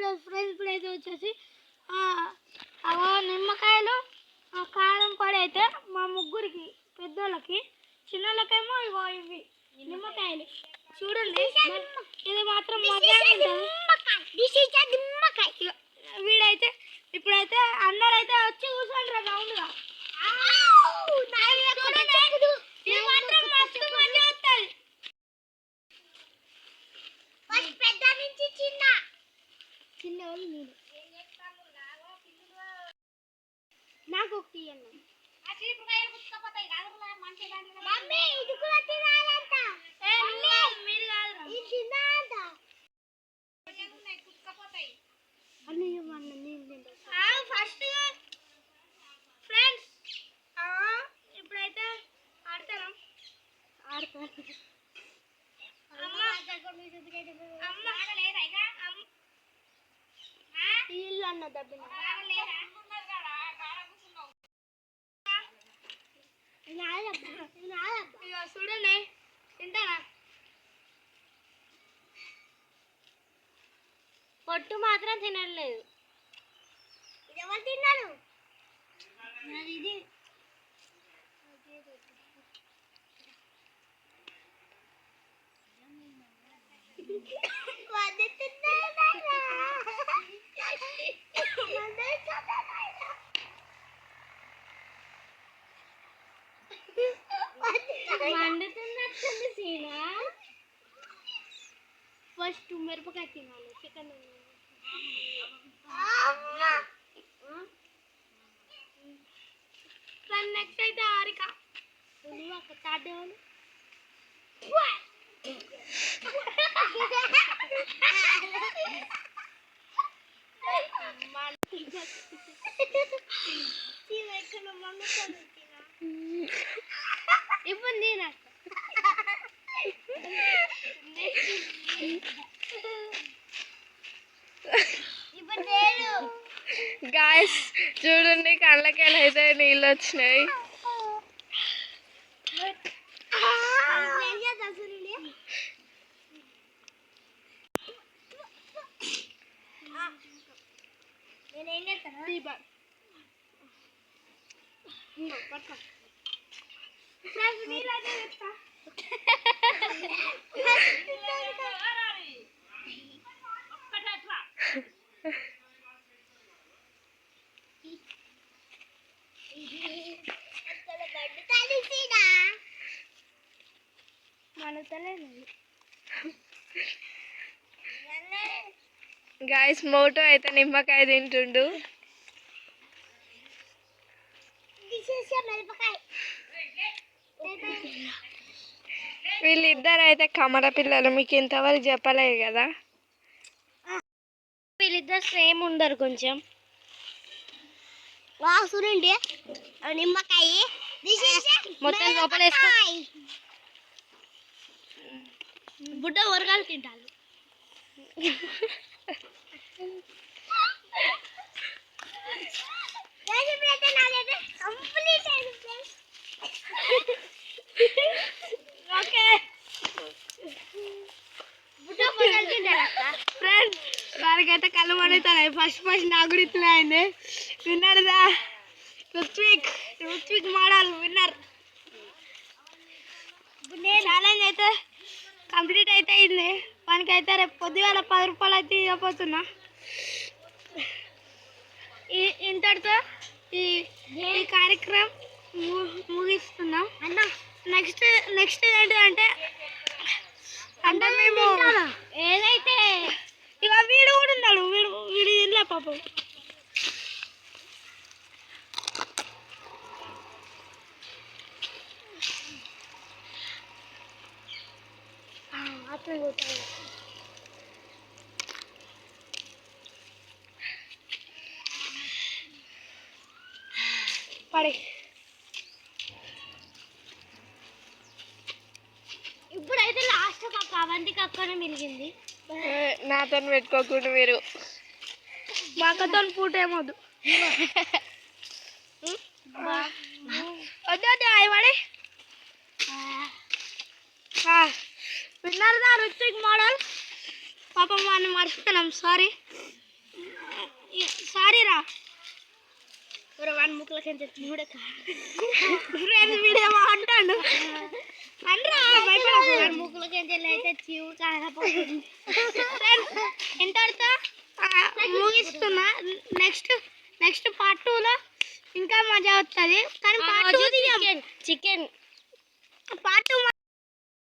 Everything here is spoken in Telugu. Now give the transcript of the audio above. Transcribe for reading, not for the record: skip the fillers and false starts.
వీడియో ఫ్రెండ్స్ ఇప్పుడైతే వచ్చేసి నిమ్మకాయలు కారం పొడి అయితే మా ముగ్గురికి పెద్దోళ్ళకి, చిన్నోళ్ళకేమో ఇగో ఇవి నిమ్మకాయలు చూడండి. ఇది మాత్రం వీడైతే ఇప్పుడైతే అందరైతే వచ్చి కూర్చోండి రౌండ్గా. ఇది మాత్రం మస్తు మంచిగా వస్తుంది. పెద్ద నుంచి చిన్న వాళ్ళు నేను నాకు ఒకటి ఇవ్వండి. ఫస్ట్ ఫ్రెండ్స్ ఇప్పుడైతే ఆడతాను. ఇల్లు అన్న దబ్బిన చూడండి తింటానా. పొట్టు మాత్రం తినలేదు. ఎవరు తిన్నారు? ఇది మండుతున్నట్టుంది సీనా. ఫస్ట్ మిరపకాయ తినాలి, చికెన్ నెక్స్ట్ అయితే హారిక ఒక తాడేవాళ్ళు ఇప్పుడు నేను గాయస్ చూడండి, కళ్ళకెళ్ళి అయితే నీళ్ళు వచ్చినాయి. నేనేం చేస్తాను గాయస్ మోటో అయితే నిమ్మకాయ తింటుండు. వీళ్ళిద్దరు అయితే కమర పిల్లలు, మీకు ఇంతవరకు చెప్పలేదు కదా. వీళ్ళిద్దరు సేమ్ ఉండరు కొంచెం. చూడండి నిమ్మకాయ మొత్తం లోపల వేసుకో. బుడ్డ ఊరగాలు తింటారు. ఫ్రెండ్స్ వారికైతే కళ్ళు పడుతున్నాయి. ఫస్ట్ నాకు కూడా ఇస్తున్నాయండి. విన్నర్దా రుత్విక్ మోడల్ విన్నర్. ఛాలెంజ్ అయితే కంప్లీట్ అయితే అయింది. మనకైతే రేపు పొద్దుగాల 10 రూపాయలు అయితే ఇవ్వబోతున్నా. ఇంతటితో ఈ కార్యక్రమం ముగిస్తున్నాం. నెక్స్ట్ ఏంటంటే మేము ఏదైతే ఇక వీడు కూడా ఉన్నాడు. వీడు ఇల్లే పాపం. పడే ఇప్పుడైతే లాస్ట్ ఒక అవంతికి అక్కనే మిలిగింది. నాతో పెట్టుకోకుండా మీరు మా అక్కతో పూట ఏమొద్దు. వద్దు అవి పడే విన్నర్దా రుత్విక్ మోడల్. పాపం వాడిని మర్చిపోయినాం, సారీ. సారీ రా వాడి ముక్కులకి చూడక ఫ్రెండ్స్ వీడియో అంటాడు అనరా భయపడకు. వాడి ముక్కులకి అయితే చీవు కాకపోతుంది. ఫ్రెండ్స్ ఇంతటితో ముగిస్తున్నా. నెక్స్ట్ పార్ట్ 2లో ఇంకా మజా వస్తుంది. కానీ పార్ట్ 2 చికెన్ పార్ట్ 2